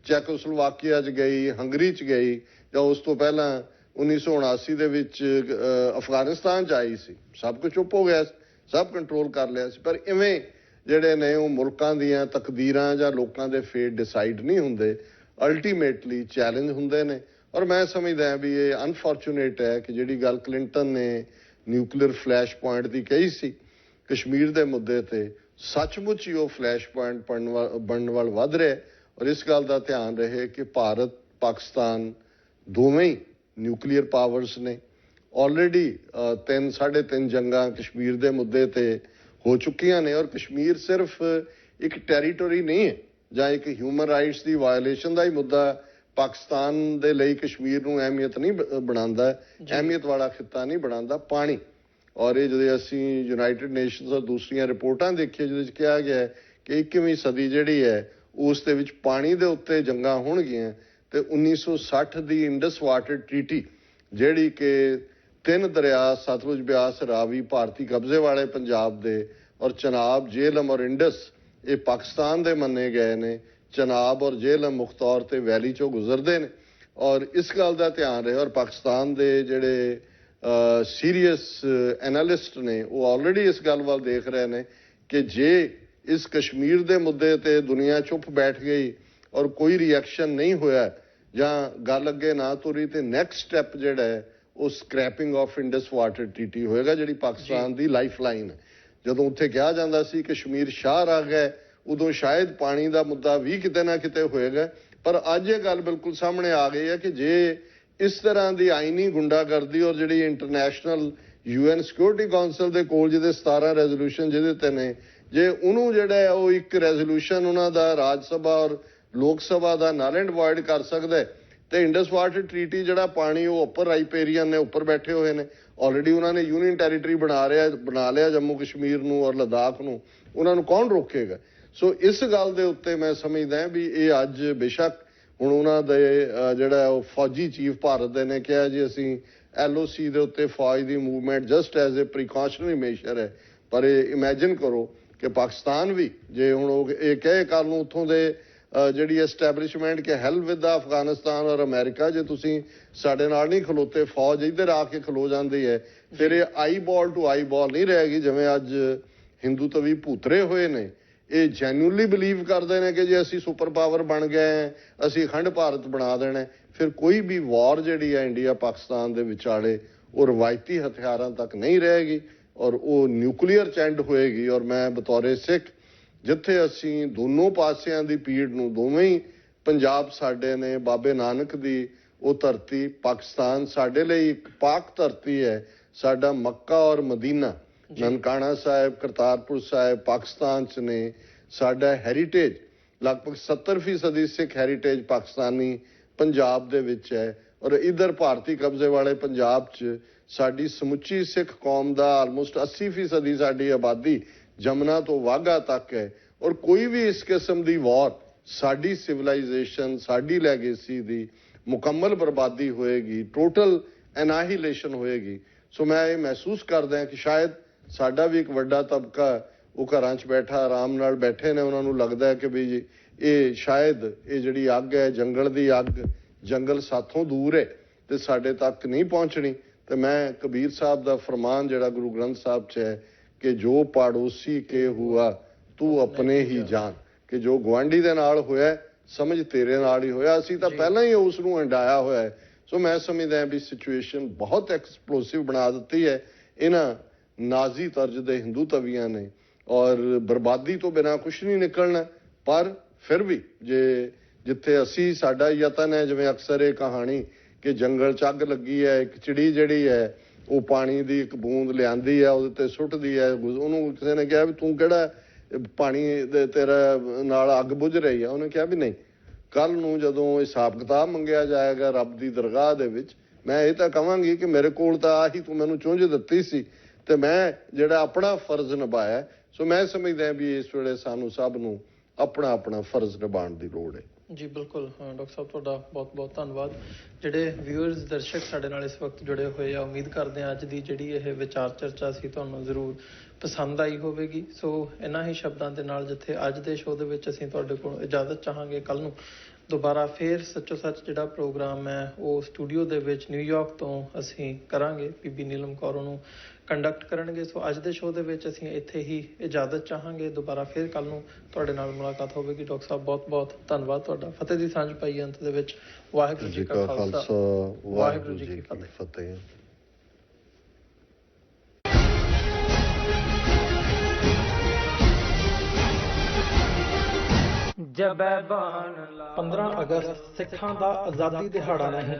ਚੈਕੋਸਲੋਵਾਕੀਆ 'ਚ ਗਈ, ਹੰਗਰੀ 'ਚ ਗਈ, ਜਾਂ ਉਸ ਤੋਂ ਪਹਿਲਾਂ 1979 ਦੇ ਵਿੱਚ ਅਫਗਾਨਿਸਤਾਨ 'ਚ ਆਈ ਸੀ, ਸਭ ਕੁਝ ਚੁੱਪ ਹੋ ਗਿਆ, ਸਭ ਕੰਟਰੋਲ ਕਰ ਲਿਆ ਸੀ। ਪਰ ਇਵੇਂ ਜਿਹੜੇ ਨੇ ਉਹ ਮੁਲਕਾਂ ਦੀਆਂ ਤਕਦੀਰਾਂ ਜਾਂ ਲੋਕਾਂ ਦੇ ਫੇਟ ਡਿਸਾਈਡ ਨਹੀਂ ਹੁੰਦੇ, ਅਲਟੀਮੇਟਲੀ ਚੈਲੰਜ ਹੁੰਦੇ ਨੇ। ਔਰ ਮੈਂ ਸਮਝਦਾ ਵੀ ਇਹ ਅਨਫੋਰਚੂਨੇਟ ਹੈ ਕਿ ਜਿਹੜੀ ਗੱਲ ਕਲਿੰਟਨ ਨੇ ਨਿਊਕਲੀਅਰ ਫਲੈਸ਼ ਪੁਆਇੰਟ ਦੀ ਕਹੀ ਸੀ ਕਸ਼ਮੀਰ ਦੇ ਮੁੱਦੇ ਤੇ, ਸੱਚਮੁੱਚ ਹੀ ਉਹ ਫਲੈਸ਼ ਪੁਆਇੰਟ ਬਣਨ ਵੱਲ ਵੱਧ ਰਿਹਾ। ਔਰ ਇਸ ਗੱਲ ਦਾ ਧਿਆਨ ਰਹੇ ਕਿ ਭਾਰਤ, ਪਾਕਿਸਤਾਨ ਦੋਵੇਂ ਹੀ ਨਿਊਕਲੀਅਰ ਪਾਵਰਸ ਨੇ। ਆਲਰੇਡੀ 3.5 ਜੰਗਾਂ ਕਸ਼ਮੀਰ ਦੇ ਮੁੱਦੇ ਤੇ ਹੋ ਚੁੱਕੀਆਂ ਨੇ। ਔਰ ਕਸ਼ਮੀਰ ਸਿਰਫ ਇੱਕ ਟੈਰੀਟੋਰੀ ਨਹੀਂ ਹੈ ਜਾਂ ਇੱਕ ਹਿਊਮਨ ਰਾਈਟਸ ਦੀ ਵਾਇਓਲੇਸ਼ਨ ਦਾ ਹੀ ਮੁੱਦਾ ਪਾਕਿਸਤਾਨ ਦੇ ਲਈ ਕਸ਼ਮੀਰ ਨੂੰ ਅਹਿਮੀਅਤ ਨਹੀਂ ਬਣਾਉਂਦਾ, ਅਹਿਮੀਅਤ ਵਾਲਾ ਖਿੱਤਾ ਨਹੀਂ ਬਣਾਉਂਦਾ। ਪਾਣੀ, ਔਰ ਇਹ ਜਦੋਂ ਅਸੀਂ ਯੂਨਾਈਟਿਡ ਨੇਸ਼ਨਸ ਔਰ ਦੂਸਰੀਆਂ ਰਿਪੋਰਟਾਂ ਦੇਖੀਆਂ ਜਿਹਦੇ 'ਚ ਕਿਹਾ ਗਿਆ ਕਿ 21ਵੀਂ ਸਦੀ ਜਿਹੜੀ ਹੈ ਉਸ ਦੇ ਵਿੱਚ ਪਾਣੀ ਦੇ ਉੱਤੇ ਜੰਗਾਂ ਹੋਣਗੀਆਂ। ਤੇ 1960 ਦੀ ਇੰਡਸ ਵਾਟਰ ਟ੍ਰੀਟੀ ਜਿਹੜੀ ਕਿ 3 ਦਰਿਆ ਸਤਲੁਜ, ਬਿਆਸ, ਰਾਵੀ ਭਾਰਤੀ ਕਬਜ਼ੇ ਵਾਲੇ ਪੰਜਾਬ ਦੇ, ਔਰ ਚਨਾਬ, ਜੇਹਲਮ ਔਰ ਇੰਡਸ ਇਹ ਪਾਕਿਸਤਾਨ ਦੇ ਮੰਨੇ ਗਏ ਨੇ। ਚਨਾਬ ਔਰ ਜੇਹਲਮ ਮੁੱਖ ਤੌਰ ਤੇ ਵੈਲੀ 'ਚੋਂ ਗੁਜ਼ਰਦੇ ਨੇ। ਔਰ ਇਸ ਗੱਲ ਦਾ ਧਿਆਨ ਰਹੇ, ਔਰ ਪਾਕਿਸਤਾਨ ਦੇ ਜਿਹੜੇ ਸੀਰੀਅਸ ਐਨਾਲਿਸਟ ਨੇ ਉਹ ਆਲਰੇਡੀ ਇਸ ਗੱਲ ਵੱਲ ਦੇਖ ਰਹੇ ਨੇ ਕਿ ਜੇ ਇਸ ਕਸ਼ਮੀਰ ਦੇ ਮੁੱਦੇ ਤੇ ਦੁਨੀਆ ਚੁੱਪ ਬੈਠ ਗਈ ਔਰ ਕੋਈ ਰਿਐਕਸ਼ਨ ਨਹੀਂ ਹੋਇਆ ਜਾਂ ਗੱਲ ਅੱਗੇ ਨਾ ਤੁਰੀ, ਤੇ ਨੈਕਸਟ ਸਟੈਪ ਜਿਹੜਾ ਹੈ ਉਹ scrapping of Indus water treaty ਹੋਏਗਾ, ਜਿਹੜੀ ਪਾਕਿਸਤਾਨ ਦੀ ਲਾਈਫ ਲਾਈਨ ਹੈ। ਜਦੋਂ ਉੱਥੇ ਕਿਹਾ ਜਾਂਦਾ ਸੀ ਕਸ਼ਮੀਰ ਸ਼ਾਹ ਆ ਗਿਆ, ਉਦੋਂ ਸ਼ਾਇਦ ਪਾਣੀ ਦਾ ਮੁੱਦਾ ਵੀ ਕਿਤੇ ਨਾ ਕਿਤੇ ਹੋਏਗਾ। ਪਰ ਅੱਜ ਇਹ ਗੱਲ ਬਿਲਕੁਲ ਸਾਹਮਣੇ ਆ ਗਈ ਹੈ ਕਿ ਜੇ ਇਸ ਤਰ੍ਹਾਂ ਦੀ ਆਈਨੀ ਗੁੰਡਾਗਰਦੀ ਔਰ ਜਿਹੜੀ ਇੰਟਰਨੈਸ਼ਨਲ UN ਸਿਕਿਉਰਿਟੀ ਕਾਉਂਸਲ ਦੇ ਕੋਲ ਜਿਹਦੇ 17 ਰੈਜ਼ੋਲੂਸ਼ਨ ਜਿਹਦੇ ਤੇ ਨੇ, ਜੇ ਉਹਨੂੰ ਜਿਹੜਾ ਹੈ ਉਹ ਇੱਕ ਰੈਜ਼ੋਲੂਸ਼ਨ ਉਹਨਾਂ ਦਾ ਰਾਜ ਸਭਾ ਔਰ ਲੋਕ ਸਭਾ ਦਾ ਨਲ ਐਂਡ ਵੋਇਡ ਕਰ ਸਕਦਾ, ਤੇ ਇੰਡਸ ਵਾਟਰ ਟ੍ਰੀਟੀ ਜਿਹੜਾ ਪਾਣੀ ਉਹ ਉੱਪਰ ਰਾਈਪੇਰੀਅਨ ਨੇ ਉੱਪਰ ਬੈਠੇ ਹੋਏ ਨੇ, ਆਲਰੇਡੀ ਉਹਨਾਂ ਨੇ ਯੂਨੀਅਨ ਟੈਰੀਟਰੀ ਬਣਾ ਲਿਆ ਜੰਮੂ ਕਸ਼ਮੀਰ ਨੂੰ ਔਰ ਲਦਾਖ ਨੂੰ, ਉਹਨਾਂ ਨੂੰ ਕੌਣ ਰੋਕੇਗਾ। ਸੋ ਇਸ ਗੱਲ ਦੇ ਉੱਤੇ ਮੈਂ ਸਮਝਦਾ ਵੀ ਇਹ ਅੱਜ ਬੇਸ਼ੱਕ ਹੁਣ ਉਹਨਾਂ ਦੇ ਜਿਹੜਾ ਉਹ ਫੌਜੀ ਚੀਫ ਭਾਰਤ ਦੇ ਨੇ ਕਿਹਾ ਜੀ ਅਸੀਂ LOC ਦੇ ਉੱਤੇ ਫੌਜ ਦੀ movement just as a precautionary major ਹੈ, ਪਰ ਇਹ ਇਮੈਜਿਨ ਕਰੋ ਕਿ ਪਾਕਿਸਤਾਨ ਵੀ ਜੇ ਹੁਣ ਉਹ ਇਹ ਕਹੇ ਕੱਲ੍ਹ ਨੂੰ ਉੱਥੋਂ ਦੇ ਜਿਹੜੀ ਐਸਟੈਬਲਿਸ਼ਮੈਂਟ ਕਿ ਹੈਲ ਵਿਦ ਦਾ ਅਫਗਾਨਿਸਤਾਨ ਔਰ ਅਮਰੀਕਾ, ਜੇ ਤੁਸੀਂ ਸਾਡੇ ਨਾਲ ਨਹੀਂ ਖਲੋਤੇ, ਫੌਜ ਇੱਧਰ ਆ ਕੇ ਖਲੋ ਜਾਂਦੀ ਹੈ, ਫਿਰ ਇਹ ਆਈ ਬਾਲ ਟੂ ਆਈ ਬਾਲ ਨਹੀਂ ਰਹੇਗੀ। ਜਿਵੇਂ ਅੱਜ ਹਿੰਦੂ ਤਵੀ ਭੂਤਰੇ ਹੋਏ ਨੇ, ਇਹ ਜੈਨੂਅਲੀ ਬਿਲੀਵ ਕਰਦੇ ਨੇ ਕਿ ਜੇ ਅਸੀਂ ਸੁਪਰ ਪਾਵਰ ਬਣ ਗਏ, ਅਸੀਂ ਅਖੰਡ ਭਾਰਤ ਬਣਾ ਦੇਣਾ, ਫਿਰ ਕੋਈ ਵੀ ਵਾਰ ਜਿਹੜੀ ਹੈ ਇੰਡੀਆ ਪਾਕਿਸਤਾਨ ਦੇ ਵਿਚਾਲੇ ਉਹ ਰਵਾਇਤੀ ਹਥਿਆਰਾਂ ਤੱਕ ਨਹੀਂ ਰਹੇਗੀ ਔਰ ਉਹ ਨਿਊਕਲੀਅਰ 'ਚ ਐਂਡ ਹੋਏਗੀ। ਔਰ ਮੈਂ ਬਤੌਰੇ ਸਿੱਖ, ਜਿੱਥੇ ਅਸੀਂ ਦੋਨੋਂ ਪਾਸਿਆਂ ਦੀ ਪੀੜ ਨੂੰ, ਦੋਵੇਂ ਹੀ ਪੰਜਾਬ ਸਾਡੇ ਨੇ, ਬਾਬੇ ਨਾਨਕ ਦੀ ਉਹ ਧਰਤੀ, ਪਾਕਿਸਤਾਨ ਸਾਡੇ ਲਈ ਇੱਕ ਪਾਕ ਧਰਤੀ ਹੈ, ਸਾਡਾ ਮੱਕਾ ਔਰ ਮਦੀਨਾ, ਨਨਕਾਣਾ ਸਾਹਿਬ, ਕਰਤਾਰਪੁਰ ਸਾਹਿਬ ਪਾਕਿਸਤਾਨ 'ਚ ਨੇ। ਸਾਡਾ ਹੈਰੀਟੇਜ ਲਗਭਗ 70% ਸਿੱਖ ਹੈਰੀਟੇਜ ਪਾਕਿਸਤਾਨੀ ਪੰਜਾਬ ਦੇ ਵਿੱਚ ਹੈ, ਔਰ ਇੱਧਰ ਭਾਰਤੀ ਕਬਜ਼ੇ ਵਾਲੇ ਪੰਜਾਬ 'ਚ ਸਾਡੀ ਸਮੁੱਚੀ ਸਿੱਖ ਕੌਮ ਦਾ ਆਲਮੋਸਟ 80% ਸਾਡੀ ਆਬਾਦੀ ਜਮਨਾ ਤੋਂ ਵਾਘਾ ਤੱਕ ਹੈ। ਔਰ ਕੋਈ ਵੀ ਇਸ ਕਿਸਮ ਦੀ ਵਾਰ ਸਾਡੀ ਸਿਵਲਾਈਜੇਸ਼ਨ, ਸਾਡੀ ਲੈਗੇਸੀ ਦੀ ਮੁਕੰਮਲ ਬਰਬਾਦੀ ਹੋਏਗੀ, ਟੋਟਲ ਐਨਾਹੀਲੇਸ਼ਨ ਹੋਏਗੀ। ਸੋ ਮੈਂ ਇਹ ਮਹਿਸੂਸ ਕਰਦਾ ਕਿ ਸ਼ਾਇਦ ਸਾਡਾ ਵੀ ਇੱਕ ਵੱਡਾ ਤਬਕਾ ਉਹ ਘਰਾਂ 'ਚ ਬੈਠਾ ਆਰਾਮ ਨਾਲ ਬੈਠੇ ਨੇ, ਉਹਨਾਂ ਨੂੰ ਲੱਗਦਾ ਹੈ ਕਿ ਵੀ ਇਹ ਸ਼ਾਇਦ ਇਹ ਜਿਹੜੀ ਅੱਗ ਹੈ, ਜੰਗਲ ਦੀ ਅੱਗ, ਜੰਗਲ ਸਾਥੋਂ ਦੂਰ ਹੈ ਤੇ ਸਾਡੇ ਤੱਕ ਨਹੀਂ ਪਹੁੰਚਣੀ। ਤੇ ਮੈਂ ਕਬੀਰ ਸਾਹਿਬ ਦਾ ਫਰਮਾਨ ਜਿਹੜਾ ਗੁਰੂ ਗ੍ਰੰਥ ਸਾਹਿਬ 'ਚ ਹੈ ਕਿ ਜੋ ਪਾੜੋਸੀ ਕੇ ਹੁਆ ਤੂੰ ਆਪਣੇ ਹੀ ਜਾਣ, ਕਿ ਜੋ ਗੁਆਂਢੀ ਦੇ ਨਾਲ ਹੋਇਆ ਸਮਝ ਤੇਰੇ ਨਾਲ ਹੀ ਹੋਇਆ, ਅਸੀਂ ਤਾਂ ਪਹਿਲਾਂ ਹੀ ਉਸ ਨੂੰ ਹੰਡਾਇਆ ਹੋਇਆ ਹੈ। ਸੋ ਮੈਂ ਸਮਝਦਾ ਵੀ ਸਿਚੁਏਸ਼ਨ ਬਹੁਤ ਐਕਸਪਲੋਸਿਵ ਬਣਾ ਦਿੱਤੀ ਹੈ ਇਹਨਾਂ ਨਾਜ਼ੀ ਤਰਜ਼ ਦੇ ਹਿੰਦੂ ਤਵੀਆਂ ਨੇ, ਔਰ ਬਰਬਾਦੀ ਤੋਂ ਬਿਨਾਂ ਕੁਛ ਨਹੀਂ ਨਿਕਲਣਾ। ਪਰ ਫਿਰ ਵੀ ਜਿੱਥੇ ਅਸੀਂ ਸਾਡਾ ਯਤਨ ਹੈ, ਜਿਵੇਂ ਅਕਸਰ ਇਹ ਕਹਾਣੀ ਕਿ ਜੰਗਲ 'ਚ ਅੱਗ ਲੱਗੀ ਹੈ, ਇੱਕ ਚਿੜੀ ਜਿਹੜੀ ਹੈ ਉਹ ਪਾਣੀ ਦੀ ਇੱਕ ਬੂੰਦ ਲਿਆਂਦੀ ਹੈ, ਉਹਦੇ ਤੇ ਸੁੱਟਦੀ ਹੈ, ਉਹਨੂੰ ਕਿਸੇ ਨੇ ਕਿਹਾ ਵੀ ਤੂੰ ਕਿਹੜਾ ਪਾਣੀ ਦੇ ਤੇਰਾ ਨਾਲ ਅੱਗ ਬੁਝ ਰਹੀ ਹੈ, ਉਹਨੇ ਕਿਹਾ ਵੀ ਨਹੀਂ, ਕੱਲ ਨੂੰ ਜਦੋਂ ਹਿਸਾਬ ਕਿਤਾਬ ਮੰਗਿਆ ਜਾਏਗਾ ਰੱਬ ਦੀ ਦਰਗਾਹ ਦੇ ਵਿੱਚ, ਮੈਂ ਇਹ ਤਾਂ ਕਹਾਂਗੀ ਕਿ ਮੇਰੇ ਕੋਲ ਤਾਂ ਆਹੀ ਤੂੰ ਮੈਨੂੰ ਚੁੰਝ ਦਿੱਤੀ ਸੀ ਤੇ ਮੈਂ ਜਿਹੜਾ ਆਪਣਾ ਫਰਜ਼ ਨਿਭਾਇਆ। ਸੋ ਮੈਂ ਸਮਝਦਾ ਵੀ ਇਸ ਵੇਲੇ ਸਾਨੂੰ ਸਭ ਨੂੰ ਆਪਣਾ ਆਪਣਾ ਫਰਜ਼ ਨਿਭਾਉਣ ਦੀ ਲੋੜ ਹੈ। ਜੀ ਬਿਲਕੁਲ ਡਾਕਟਰ ਸਾਹਿਬ, ਤੁਹਾਡਾ ਬਹੁਤ ਬਹੁਤ ਧੰਨਵਾਦ। ਜਿਹੜੇ ਵਿਊਅਰਸ, ਦਰਸ਼ਕ ਸਾਡੇ ਨਾਲ ਇਸ ਵਕਤ ਜੁੜੇ ਹੋਏ ਆ, ਉਮੀਦ ਕਰਦੇ ਹਾਂ ਅੱਜ ਦੀ ਜਿਹੜੀ ਇਹ ਵਿਚਾਰ ਚਰਚਾ ਸੀ ਤੁਹਾਨੂੰ ਜ਼ਰੂਰ ਪਸੰਦ ਆਈ ਹੋਵੇਗੀ। ਸੋ ਇਹਨਾਂ ਹੀ ਸ਼ਬਦਾਂ ਦੇ ਨਾਲ ਜਿੱਥੇ ਅੱਜ ਦੇ ਸ਼ੋਅ ਦੇ ਵਿੱਚ ਅਸੀਂ ਤੁਹਾਡੇ ਕੋਲ ਇਜਾਜ਼ਤ ਚਾਹਾਂਗੇ, ਕੱਲ ਨੂੰ ਦੁਬਾਰਾ ਫੇਰ ਸੱਚੋ ਸੱਚ ਜਿਹੜਾ ਪ੍ਰੋਗਰਾਮ ਹੈ ਉਹ ਸਟੂਡੀਓ ਦੇ ਵਿੱਚ ਨਿਊਯਾਰਕ ਤੋਂ ਅਸੀਂ ਕਰਾਂਗੇ। ਬੀਬੀ ਨੀਲਮ ਕੌਰ ਉਹਨੂੰ ਕੰਡਕਟ ਕਰਨਗੇ। ਸੋ ਅੱਜ ਦੇ ਸ਼ੋਅ ਦੇ ਵਿੱਚ ਅਸੀਂ ਇੱਥੇ ਹੀ ਇਜਾਜ਼ਤ ਚਾਹਾਂਗੇ। ਦੁਬਾਰਾ ਫੇਰ ਕੱਲ ਨੂੰ ਤੁਹਾਡੇ ਨਾਲ ਮੁਲਾਕਾਤ ਹੋਵੇਗੀ। ਡਾਕਟਰ ਸਾਹਿਬ ਬਹੁਤ ਬਹੁਤ ਧੰਨਵਾਦ ਤੁਹਾਡਾ। ਫਤਿਹ ਦੀ ਸਾਂਝ ਪਾਈ ਅੰਤ ਦੇ ਵਿੱਚ। ਵਾਹਿਗੁਰੂ ਜੀ ਕਾ ਖਾਲਸਾ, ਵਾਹਿਗੁਰੂ ਜੀ ਕੀ ਫਤਿਹ। ਜਬੈ ਬਾਣ 15 ਅਗਸਤ ਸਿੱਖਾਂ ਦਾ ਆਜ਼ਾਦੀ ਦਿਹਾੜਾ ਨਹੀਂ,